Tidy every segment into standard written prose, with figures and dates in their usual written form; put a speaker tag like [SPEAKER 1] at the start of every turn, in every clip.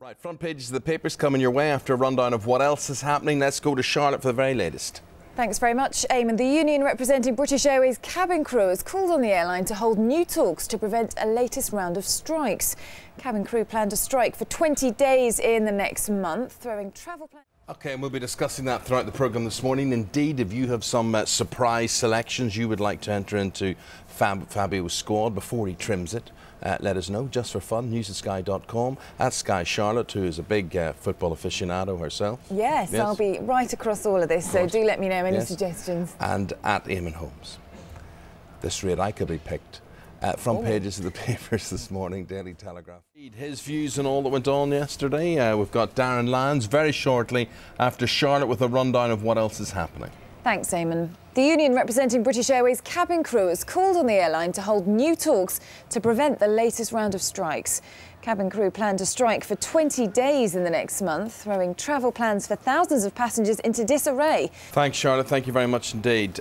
[SPEAKER 1] Right, front pages of the papers coming your way after a rundown of what else is happening. Let's go to Charlotte for the very latest.
[SPEAKER 2] Thanks very much, Eamon. The union representing British Airways cabin crew has called on the airline to hold new talks to prevent a latest round of strikes. Cabin crew plan to strike for 20 days in the next month, throwing travel plans.
[SPEAKER 1] OK, and we'll be discussing that throughout the programme this morning. Indeed, if you have some surprise selections you would like to enter into Fabio's squad before he trims it, let us know, just for fun. news@sky.com. That's Sky Charlotte, who is a big football aficionado herself.
[SPEAKER 2] Yes, I'll be right across all of this, so do let me know any suggestions.
[SPEAKER 1] And at Eamon Holmes. This rate I could be picked. Front pages of the papers this morning, Daily Telegraph. His views on all that went on yesterday. We've got Darren Lyons very shortly after Charlotte with a rundown of what else is happening.
[SPEAKER 2] Thanks, Eamon. The union representing British Airways cabin crew has called on the airline to hold new talks to prevent the latest round of strikes. Cabin crew plan to strike for 20 days in the next month, throwing travel plans for thousands of passengers into disarray.
[SPEAKER 1] Thanks, Charlotte. Thank you very much indeed.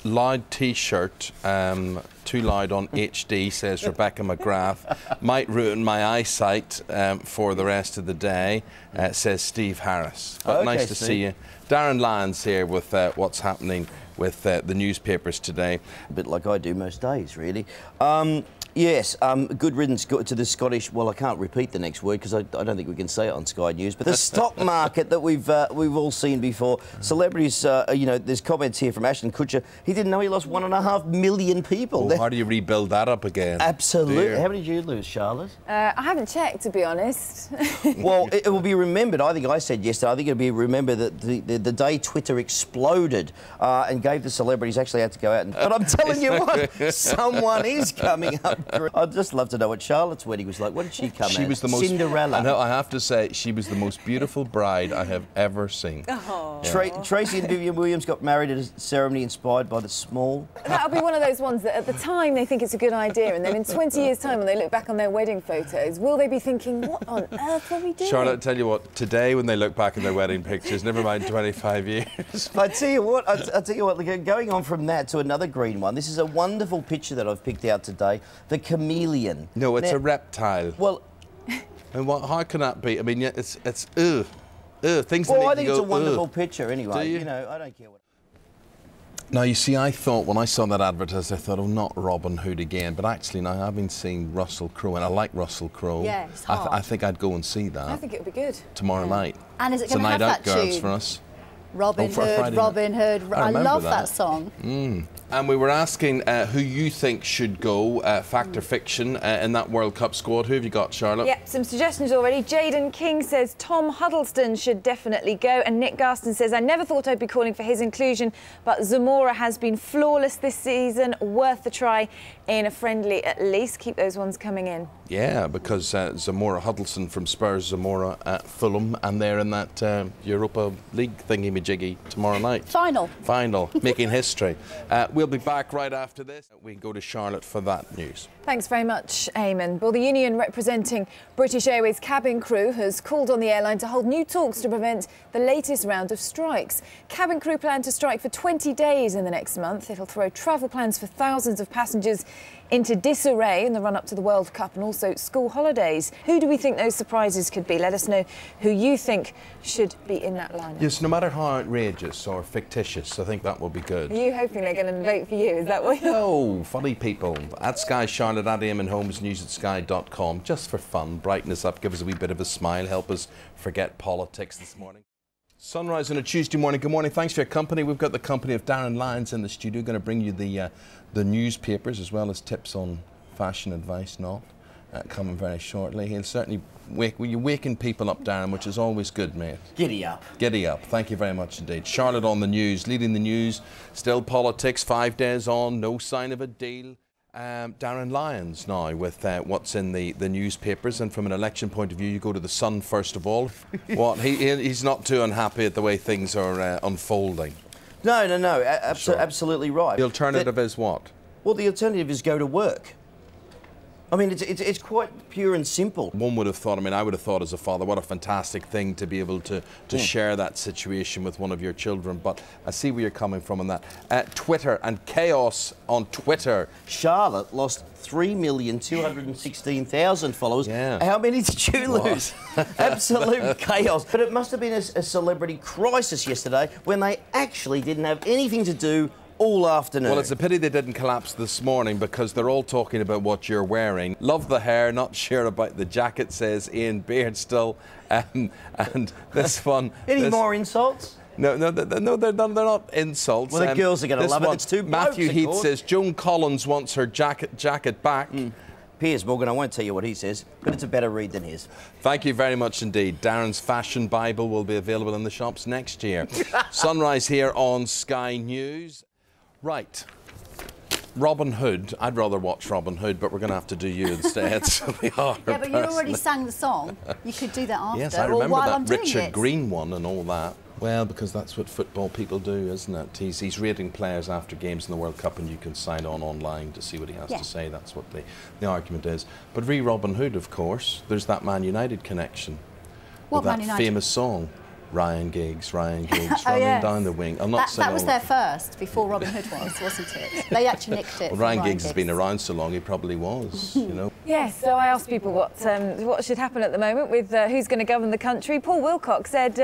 [SPEAKER 1] Loud T-shirt, too loud on HD, says Rebecca McGrath. Might ruin my eyesight for the rest of the day, says Steve Harris. But nice to see you. Darren Lyons here with what's happening with the newspapers today.
[SPEAKER 3] A bit like I do most days, really. Yes, good riddance to the Scottish. Well, I can't repeat the next word because I don't think we can say it on Sky News. But the stock market that we've all seen before. Celebrities, you know, there's comments here from Ashton Kutcher. He didn't know he lost 1.5 million people.
[SPEAKER 1] Oh, how do you rebuild that up again?
[SPEAKER 3] Absolutely.
[SPEAKER 1] Dear.
[SPEAKER 3] How many did you lose, Charlotte?
[SPEAKER 2] I haven't checked, to be honest.
[SPEAKER 3] Well, it will be remembered. I think I said yesterday. I think it'll be remembered that the day Twitter exploded and gave the celebrities actually had to go out and. But I'm telling you what, someone is coming up. I'd just love to know what Charlotte's wedding was like. What did she come out?
[SPEAKER 1] She was the most
[SPEAKER 3] Cinderella.
[SPEAKER 1] I know. I have to say, she was the most beautiful bride I have ever seen.
[SPEAKER 2] Oh.
[SPEAKER 3] Tracy and Vivian Williams got married at a ceremony inspired by the small.
[SPEAKER 2] That'll be one of those ones that at the time they think it's a good idea, and then in 20 years' time when they look back on their wedding photos, will they be thinking, what on earth were we doing?
[SPEAKER 1] Charlotte, I tell you what, today when they look back at their wedding pictures, never mind 25 years.
[SPEAKER 3] I tell you what, going on from that to another green one, this is a wonderful picture that I've picked out today, the chameleon.
[SPEAKER 1] No, it's a reptile.
[SPEAKER 3] Well,
[SPEAKER 1] and how can that be? I mean, it's ugh. Things that
[SPEAKER 3] well,
[SPEAKER 1] make
[SPEAKER 3] I think
[SPEAKER 1] you
[SPEAKER 3] it's
[SPEAKER 1] go,
[SPEAKER 3] a wonderful
[SPEAKER 1] ugh.
[SPEAKER 3] picture anyway.
[SPEAKER 1] Do you?
[SPEAKER 3] You know, I don't care what.
[SPEAKER 1] Now, you see, I thought when I saw that advertised, I thought, oh, not Robin Hood again. But actually, now I've been seeing Russell Crowe, and I like Russell Crowe.
[SPEAKER 2] Yeah, it's
[SPEAKER 1] I think I'd go and see that.
[SPEAKER 2] I think it would be good.
[SPEAKER 1] Tomorrow night.
[SPEAKER 4] And is it going to have
[SPEAKER 1] It's a night out,
[SPEAKER 4] that
[SPEAKER 1] girls,
[SPEAKER 4] tune?
[SPEAKER 1] for us.
[SPEAKER 4] Robin Hood, Robin Hood. I love that song.
[SPEAKER 1] And we were asking who you think should go, fact or fiction, in that World Cup squad. Who have you got, Charlotte?
[SPEAKER 2] Yeah, some suggestions already. Jaden King says Tom Huddleston should definitely go. And Nick Garston says, I never thought I'd be calling for his inclusion, but Zamora has been flawless this season. Worth the try in a friendly at least. Keep those ones coming in. Yeah,
[SPEAKER 1] because Zamora Huddleston from Spurs, Zamora at Fulham, and they're in that Europa League thingy-majiggy tomorrow night.
[SPEAKER 4] Final,
[SPEAKER 1] making history. We'll be back right after this. We go to Charlotte for that news.
[SPEAKER 2] Thanks very much, Eamon. Well, the union representing British Airways cabin crew has called on the airline to hold new talks to prevent the latest round of strikes. Cabin crew plan to strike for 20 days in the next month. It'll throw travel plans for thousands of passengers into disarray in the run-up to the World Cup and also school holidays. Who do we think those surprises could be? Let us know who you think should be in that lineup.
[SPEAKER 1] Yes, no matter how outrageous or fictitious, I think that will be good.
[SPEAKER 2] Are you hoping they're going to vote for you? Is that what you're...
[SPEAKER 1] No, funny people. At Sky Charlotte, at Eamon Holmes, news@sky.com. Just for fun, brighten us up, give us a wee bit of a smile, help us forget politics this morning. Sunrise on a Tuesday morning. Good morning. Thanks for your company. We've got the company of Darren Lyons in the studio, going to bring you the newspapers as well as tips on fashion advice, coming very shortly. He'll certainly you're waking people up, Darren, which is always good, mate.
[SPEAKER 3] Giddy up. Giddy up.
[SPEAKER 1] Thank you very much indeed. Charlotte on the news, leading the news. Still politics, 5 days on, no sign of a deal. Darren Lyons now with what's in the newspapers, and from an election point of view, you go to the Sun first of all. What he's not too unhappy at the way things are unfolding.
[SPEAKER 3] No. Absolutely right.
[SPEAKER 1] The alternative is what?
[SPEAKER 3] Well, the alternative is go to work. I mean, it's quite pure and simple.
[SPEAKER 1] One would have thought, I mean, I would have thought as a father, what a fantastic thing to be able to share that situation with one of your children. But I see where you're coming from on that. Twitter and chaos on Twitter.
[SPEAKER 3] Charlotte lost 3,216,000 followers.
[SPEAKER 1] Yeah.
[SPEAKER 3] How many did you lose? Absolute chaos. But it must have been a celebrity crisis yesterday when they actually didn't have anything to do all afternoon.
[SPEAKER 1] Well, it's a pity they didn't collapse this morning because they're all talking about what you're wearing. Love the hair, not sure about the jacket, says Ian Beardstill. And this one...
[SPEAKER 3] Any more insults?
[SPEAKER 1] No, they're not insults.
[SPEAKER 3] Well, the girls are going to love it. It's too
[SPEAKER 1] Matthew Heath says Joan Collins wants her jacket back.
[SPEAKER 3] Piers Morgan, I won't tell you what he says, but it's a better read than his.
[SPEAKER 1] Thank you very much indeed. Darren's Fashion Bible will be available in the shops next year. Sunrise here on Sky News. Right. Robin Hood. I'd rather watch Robin Hood, but we're going to have to do you instead. So we are.
[SPEAKER 4] Yeah, but you already sang the song. You could do that after.
[SPEAKER 1] Yes, I remember
[SPEAKER 4] while
[SPEAKER 1] that
[SPEAKER 4] I'm doing
[SPEAKER 1] Richard
[SPEAKER 4] it.
[SPEAKER 1] Green one and all that. Well, because that's what football people do, isn't it? He's rating players after games in the World Cup, and you can sign on online to see what he has to say. That's what the argument is. But Robin Hood, of course, there's that Man United connection.
[SPEAKER 4] What
[SPEAKER 1] with that
[SPEAKER 4] Man United?
[SPEAKER 1] famous song. Ryan Giggs, running down the wing. I'm not saying
[SPEAKER 4] that was their first before Robin Hood wasn't it? They actually nicked it.
[SPEAKER 1] Well, Ryan Giggs has been around so long, he probably was, you know.
[SPEAKER 2] Yes, so I asked people what should happen at the moment with who's going to govern the country. Paul Wilcox said,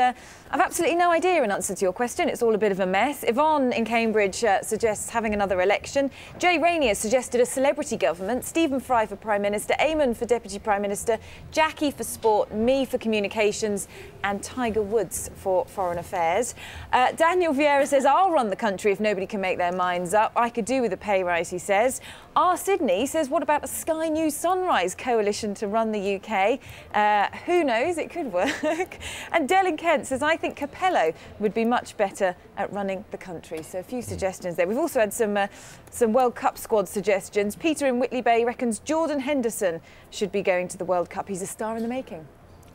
[SPEAKER 2] I've absolutely no idea in answer to your question. It's all a bit of a mess. Yvonne in Cambridge suggests having another election. Jay Rainey has suggested a celebrity government. Stephen Fry for Prime Minister. Eamon for Deputy Prime Minister. Jackie for Sport. Me for Communications. And Tiger Woods for Foreign Affairs. Daniel Vieira says, I'll run the country if nobody can make their minds up. I could do with a pay rise, he says. R. Sydney says, what about a Sky News Sunrise coalition to run the UK? Who knows, it could work. And Dell Kent says, I think Capello would be much better at running the country. So a few suggestions there. We've also had some World Cup squad suggestions. Peter in Whitley Bay reckons Jordan Henderson should be going to the World Cup. He's a star in the making.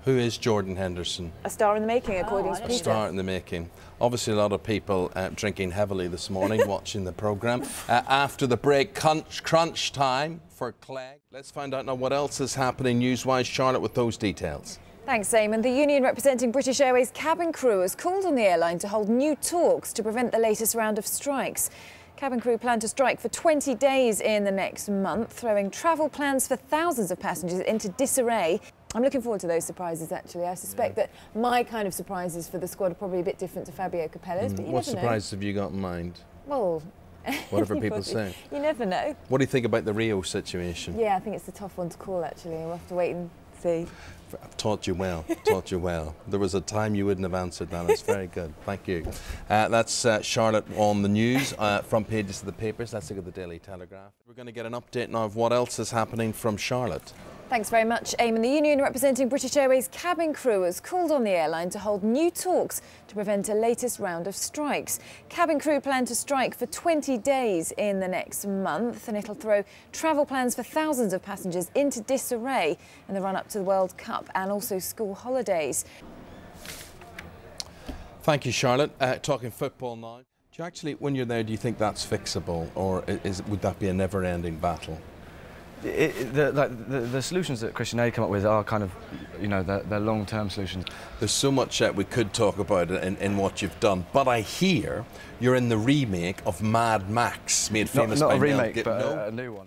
[SPEAKER 1] Who is Jordan Henderson?
[SPEAKER 2] A star in the making, according to Peter.
[SPEAKER 1] A star in the making. Obviously, a lot of people drinking heavily this morning, watching the programme. After the break, crunch time for Clegg. Let's find out now what else is happening news-wise. Charlotte with those details.
[SPEAKER 2] Thanks, Eamon. The union representing British Airways cabin crew has called on the airline to hold new talks to prevent the latest round of strikes. Cabin crew plan to strike for 20 days in the next month, throwing travel plans for thousands of passengers into disarray. I'm looking forward to those surprises, actually. I suspect that my kind of surprises for the squad are probably a bit different to Fabio Capello's, but you
[SPEAKER 1] what
[SPEAKER 2] never know.
[SPEAKER 1] surprises have you got in mind?
[SPEAKER 2] Well,
[SPEAKER 1] whatever people say.
[SPEAKER 2] You never know.
[SPEAKER 1] What do you think about the Rio situation?
[SPEAKER 2] Yeah, I think it's a tough one to call, actually. We'll have to wait and see.
[SPEAKER 1] I've taught you well, taught you well. There was a time you wouldn't have answered that. It's very good. Thank you. That's Charlotte on the news, front pages of the papers. Let's look at the Daily Telegraph. We're going to get an update now of what else is happening from Charlotte.
[SPEAKER 2] Thanks very much, Eamon. The union representing British Airways cabin crew has called on the airline to hold new talks to prevent a latest round of strikes. Cabin crew plan to strike for 20 days in the next month, and it'll throw travel plans for thousands of passengers into disarray in the run-up to the World Cup and also school holidays.
[SPEAKER 1] Thank you, Charlotte. Talking football now. Do you actually, when you're there, do you think that's fixable, or would that be a never-ending battle?
[SPEAKER 5] The solutions that Christian Aid come up with are kind of, you know, they're long-term solutions.
[SPEAKER 1] There's so much we could talk about in what you've done, but I hear you're in the remake of Mad Max, made famous by
[SPEAKER 5] not a
[SPEAKER 1] Mel
[SPEAKER 5] remake,
[SPEAKER 1] Gibson.
[SPEAKER 5] but a new one.